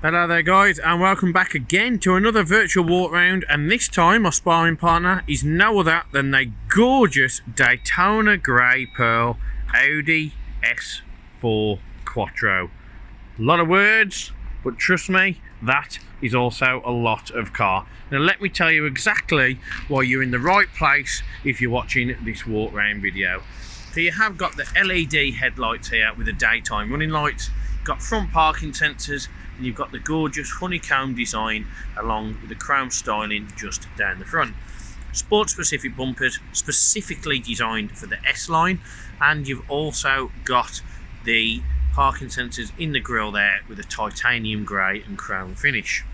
Hello there guys, and welcome back again to another virtual walk round, and this time my sparring partner is no other than the gorgeous Daytona Grey Pearl Audi S4 Quattro. A lot of words, but trust me, that is also a lot of car. Now let me tell you exactly why you're in the right place if you're watching this walk round video. So you have got the LED headlights here with the daytime running lights, got front parking sensors, and you've got the gorgeous honeycomb design along with the chrome styling just down the front. Sport specific bumpers specifically designed for the S line, and you've also got the parking sensors in the grille there with a titanium grey and chrome finish.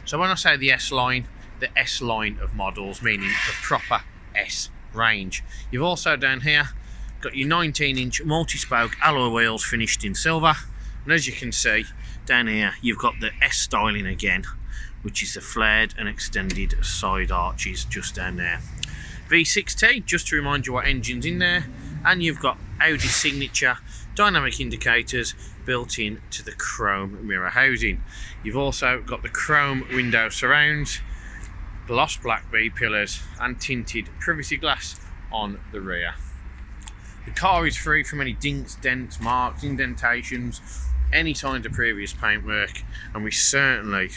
So when I say the S line of models, meaning the proper S range. You've also down here got your 19-inch multi-spoke alloy wheels finished in silver, and as you can see down here you've got the S styling again, which is the flared and extended side arches just down there. V6T, just to remind you what engine's in there, and you've got Audi signature dynamic indicators built in to the chrome mirror housing. You've also got the chrome window surrounds, gloss black B pillars, and tinted privacy glass on the rear. The car is free from any dinks, dents, marks, indentations, any signs of previous paintwork, and we certainly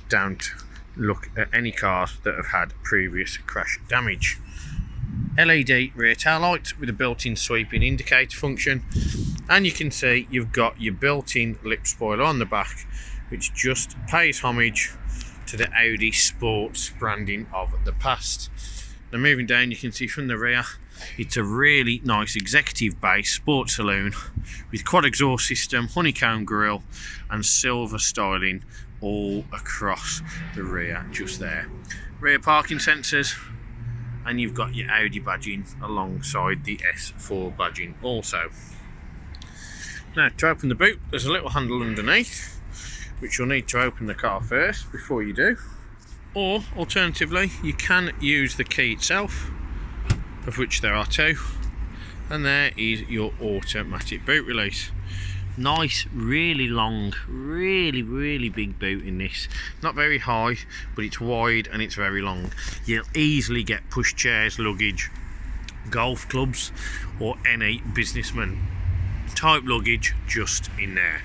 don't look at any cars that have had previous crash damage. LED rear tail lights with a built-in sweeping indicator function, and you can see you've got your built-in lip spoiler on the back, which just pays homage to the Audi sports branding of the past. Now moving down, you can see from the rear it's a really nice executive base sports saloon with quad exhaust system, honeycomb grille, and silver styling all across the rear just there. Rear parking sensors, and you've got your Audi badging alongside the S4 badging also. Now to open the boot, there's a little handle underneath, which you'll need to open the car first before you do, or alternatively you can use the key itself, of which there are two, and there is your automatic boot release. Nice, really long, really big boot in this. Not very high, but it's wide and it's very long. You'll easily get push chairs, luggage, golf clubs, or any businessman type luggage just in there.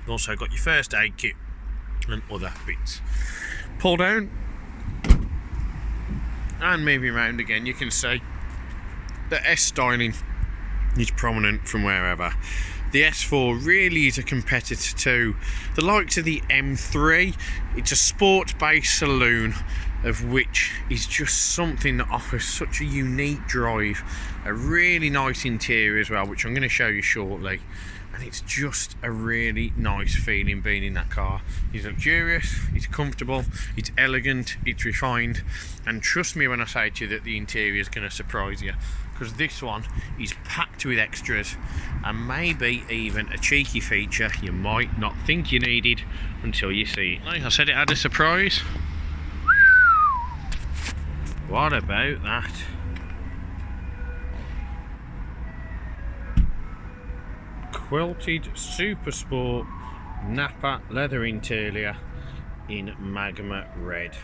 You've also got your first aid kit and other bits. Pull down and moving around again, you can see the S styling is prominent from wherever. The S4 really is a competitor to the likes of the M3. It's a sport-based saloon, of which is just something that offers such a unique drive, a really nice interior as well, which I'm going to show you shortly, and it's just a really nice feeling being in that car. It's luxurious, it's comfortable, it's elegant, it's refined, and trust me when I say to you that the interior is going to surprise you, because this one is packed with extras, and maybe even a cheeky feature you might not think you needed until you see it. Like I said, it had a surprise. What about that? Quilted supersport Napa leather interior in magma red.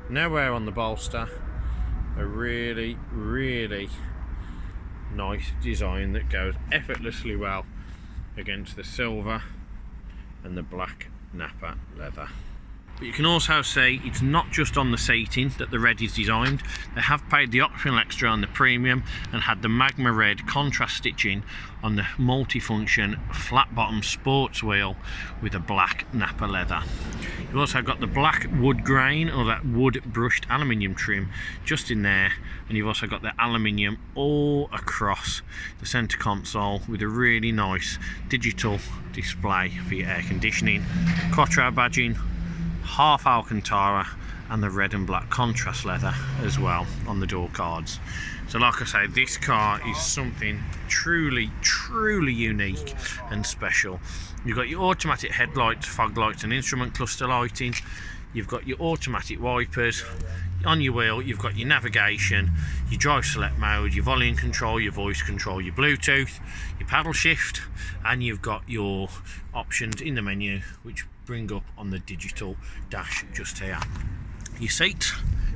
Nowhere on the bolster. A really nice design that goes effortlessly well against the silver and the black Napa leather. But you can also see it's not just on the seating that the red is designed. They have paid the optional extra on the premium and had the magma red contrast stitching on the multifunction flat bottom sports wheel with a black Napa leather. You've also got the black wood grain, or that wood brushed aluminium trim just in there, and you've also got the aluminium all across the centre console with a really nice digital display for your air conditioning, Quattro badging, half Alcantara, and the red and black contrast leather as well on the door cards. So like I say, this car is something truly unique and special. You've got your automatic headlights, fog lights and instrument cluster lighting. you've got your automatic wipers. On your wheel, you've got your navigation, your drive select mode, your volume control, your voice control, your Bluetooth, your paddle shift, and you've got your options in the menu which bring up on the digital dash just here. Your seats,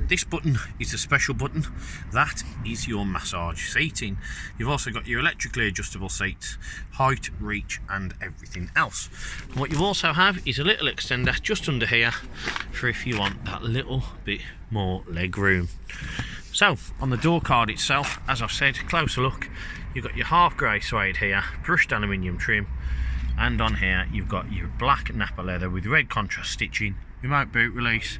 this button is a special button, that is your massage seating. You've also got your electrically adjustable seats, height, reach and everything else. And what you also have is a little extender just under here for if you want that little bit more leg room. So on the door card itself, as I've said, closer look, you've got your half grey suede here, brushed aluminium trim, and on here you've got your black Napa leather with red contrast stitching, remote boot release,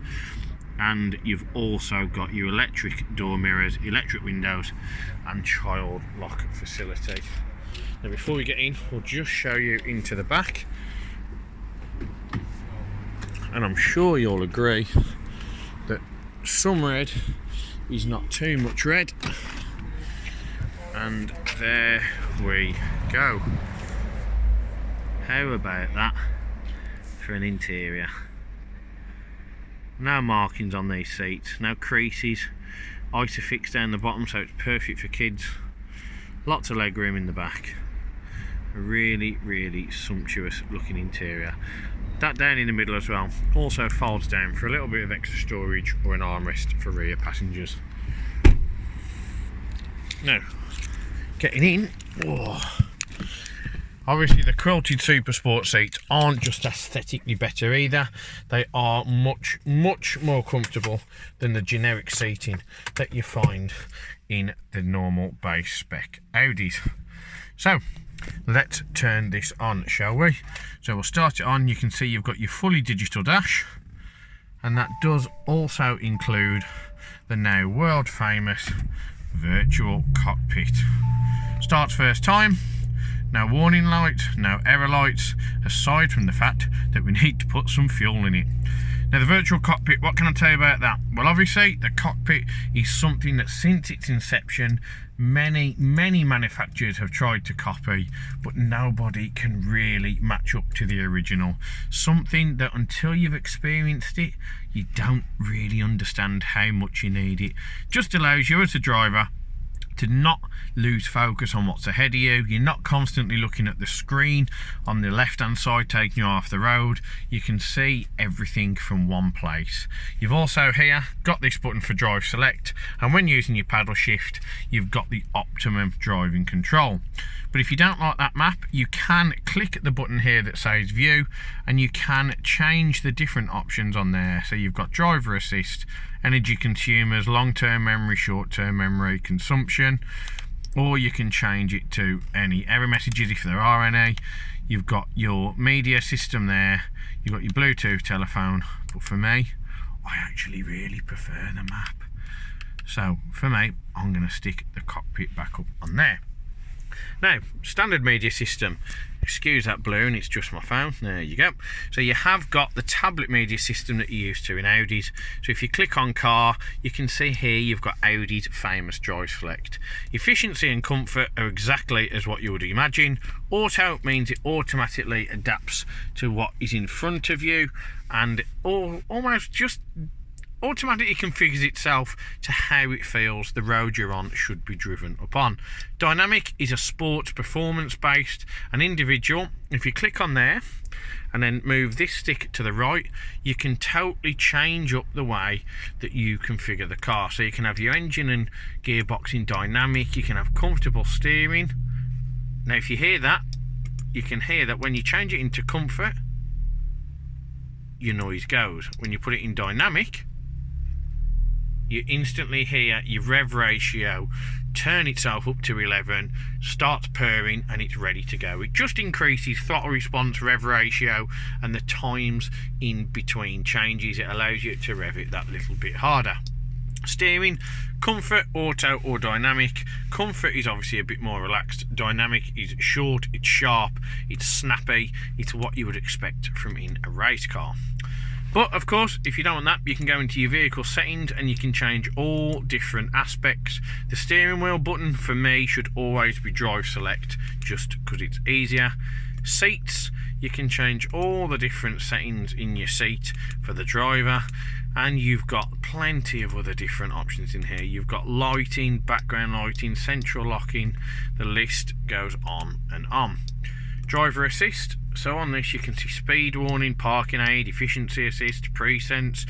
and you've also got your electric door mirrors, electric windows and child lock facility. Now before we get in, we'll just show you into the back, and I'm sure you'll agree that some red is not too much red, and there we go. How about that for an interior? No markings on these seats, no creases, Isofix down the bottom, so it's perfect for kids. Lots of leg room in the back. A really sumptuous looking interior. That down in the middle as well also folds down for a little bit of extra storage or an armrest for rear passengers. Now, getting in, obviously the quilted Supersport seats aren't just aesthetically better either, they are much more comfortable than the generic seating that you find in the normal base spec Audis. So let's turn this on, shall we? So we'll start it on. You can see you've got your fully digital dash, and that does also include the now world famous virtual cockpit. Starts first time. No warning lights, no error lights, aside from the fact that we need to put some fuel in it. Now the virtual cockpit, what can I tell you about that? Well, obviously the cockpit is something that since its inception many manufacturers have tried to copy, but nobody can really match up to the original. Something that until you've experienced it, you don't really understand how much you need it. Just allows you as a driver to not lose focus on what's ahead of you. You're not constantly looking at the screen on the left hand side taking you off the road. You can see everything from one place. You've also here got this button for drive select, and when using your paddle shift you've got the optimum driving control. But if you don't like that map, you can click the button here that says view, and you can change the different options on there. So you've got driver assist, energy consumers, long-term memory, short-term memory consumption, or you can change it to any error messages if there are any. You've got your media system there, you've got your Bluetooth telephone, but for me, I actually really prefer the map. So for me, I'm going to stick the cockpit back up on there. Now, standard media system, excuse that balloon, it's just my phone, there you go. So you have got the tablet media system that you're used to in Audis. So if you click on car, you can see here you've got Audi's famous drive select. Efficiency and comfort are exactly as what you would imagine. Auto means it automatically adapts to what is in front of you, and almost just automatically configures itself to how it feels the road you're on should be driven upon. Dynamic is a sports performance based, and individual, if you click on there and then move this stick to the right, you can totally change up the way that you configure the car. So you can have your engine and gearbox in dynamic, you can have comfortable steering. Now if you hear that, you can hear that when you change it into comfort, your noise goes. When you put it in dynamic, you instantly hear your rev ratio turn itself up to 11, starts purring, and it's ready to go. It just increases throttle response, rev ratio, and the times in between changes. It allows you to rev it that little bit harder. Steering, comfort, auto or dynamic. Comfort is obviously a bit more relaxed. Dynamic is short, it's sharp, it's snappy, it's what you would expect from in a race car. But of course, if you don't want that, you can go into your vehicle settings and you can change all different aspects. The steering wheel button for me should always be drive select, just because it's easier. Seats, you can change all the different settings in your seat for the driver, and you've got plenty of other different options in here. You've got lighting, background lighting, central locking, the list goes on and on. Driver assist, so on this you can see speed warning, parking aid, efficiency assist, pre-sense,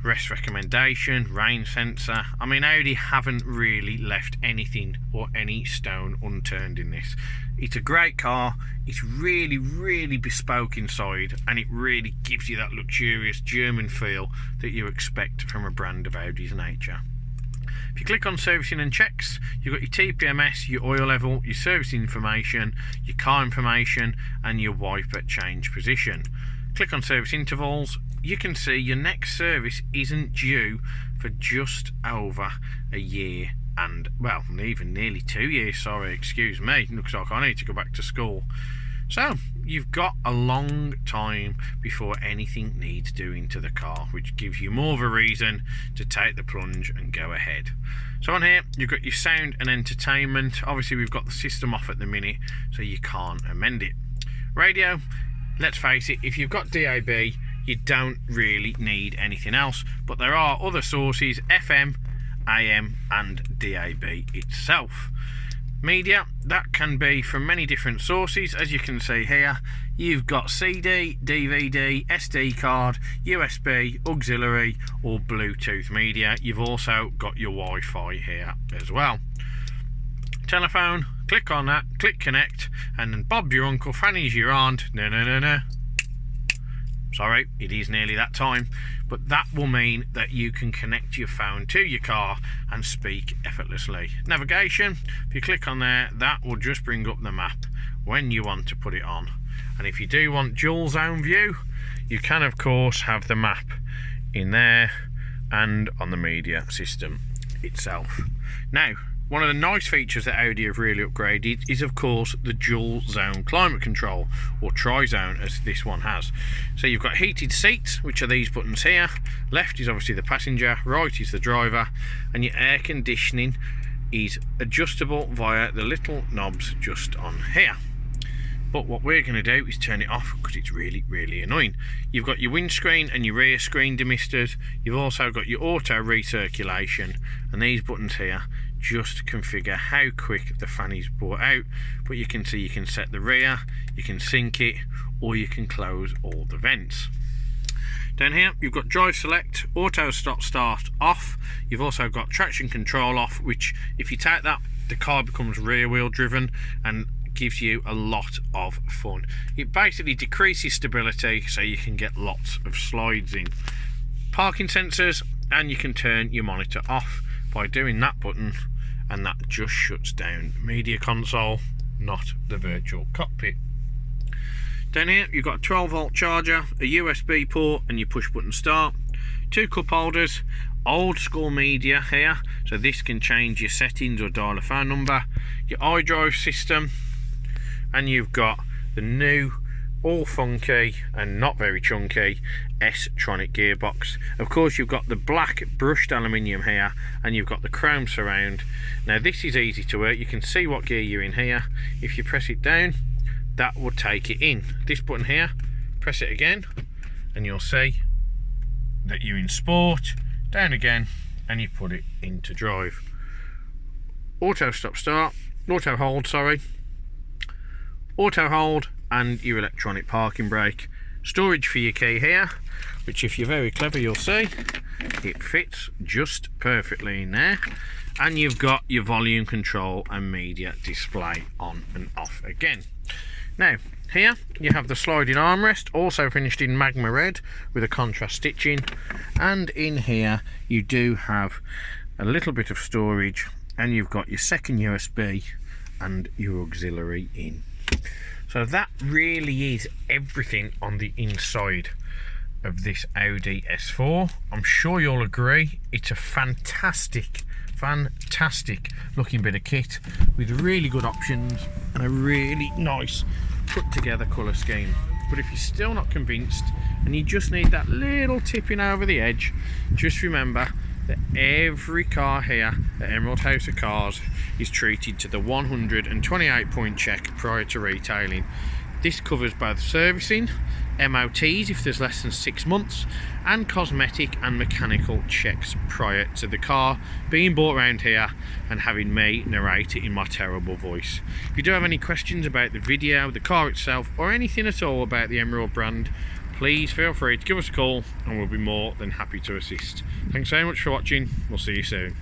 rest recommendation, rain sensor. I mean, Audi haven't really left anything or any stone unturned in this. It's a great car. It's really bespoke inside, and it really gives you that luxurious German feel that you expect from a brand of Audi's nature. If you click on servicing and checks, you've got your TPMS, your oil level, your service information, your car information, and your wiper change position. Click on service intervals. You can see your next service isn't due for just over a year, and well, even nearly 2 years, sorry, excuse me. Looks like I need to go back to school. So you've got a long time before anything needs doing to the car, which gives you more of a reason to take the plunge and go ahead. So on here you've got your sound and entertainment. Obviously we've got the system off at the minute, so you can't amend it. Radio, let's face it, if you've got DAB, you don't really need anything else, but there are other sources, FM, AM and DAB itself. Media, that can be from many different sources. As you can see here, you've got CD, DVD, SD card, USB, auxiliary or Bluetooth media. You've also got your Wi-Fi here as well. Telephone, click on that, click connect, and then Bob's your uncle, Fanny's your aunt. No. Sorry, it is nearly that time, but that will mean that you can connect your phone to your car and speak effortlessly. Navigation, if you click on there, that will just bring up the map when you want to put it on. And if you do want dual zone view, you can of course have the map in there and on the media system itself. Now, one of the nice features that Audi have really upgraded is of course the dual zone climate control, or tri-zone as this one has. So you've got heated seats, which are these buttons here. Left is obviously the passenger, right is the driver, and your air conditioning is adjustable via the little knobs just on here. But what we're going to do is turn it off because it's really annoying. You've got your windscreen and your rear screen demisters. You've also got your auto recirculation, and these buttons here just configure how quick the fan is brought out. But you can see you can set the rear, you can sync it, or you can close all the vents. Down here you've got drive select, auto stop start off. You've also got traction control off, which if you take that, the car becomes rear wheel driven and gives you a lot of fun. It basically decreases stability so you can get lots of slides in. Parking sensors, and you can turn your monitor off by doing that button, and that just shuts down the media console, not the virtual cockpit. Down here you've got a 12-volt charger, a USB port, and your push button start. 2 cup holders, old school media here, so this can change your settings or dial a phone number. Your iDrive system, and you've got the new, all funky and not very chunky S-tronic gearbox. Of course you've got the black brushed aluminium here, and you've got the chrome surround. Now this is easy to work. You can see what gear you're in here. If you press it down, that will take it in. This button here, press it again and you'll see that you're in sport. Down again and you put it into drive. Auto stop start, auto hold, sorry, auto hold, and your electronic parking brake. Storage for your key here, which if you're very clever you'll see it fits just perfectly in there. And you've got your volume control and media display on and off again. Now here you have the sliding armrest, also finished in magma red with a contrast stitching, and in here you do have a little bit of storage, and you've got your second USB and your auxiliary in. So that really is everything on the inside of this Audi S4. I'm sure you'll agree it's a fantastic looking bit of kit with really good options and a really nice put together colour scheme. But if you're still not convinced and you just need that little tipping over the edge, just remember that every car here at Emerald House of Cars is treated to the 128 point check prior to retailing. This covers both servicing, MOTs if there's less than 6 months, and cosmetic and mechanical checks prior to the car being brought around here and having me narrate it in my terrible voice. If you do have any questions about the video, the car itself, or anything at all about the Emerald brand, please feel free to give us a call and we'll be more than happy to assist. Thanks so much for watching. We'll see you soon.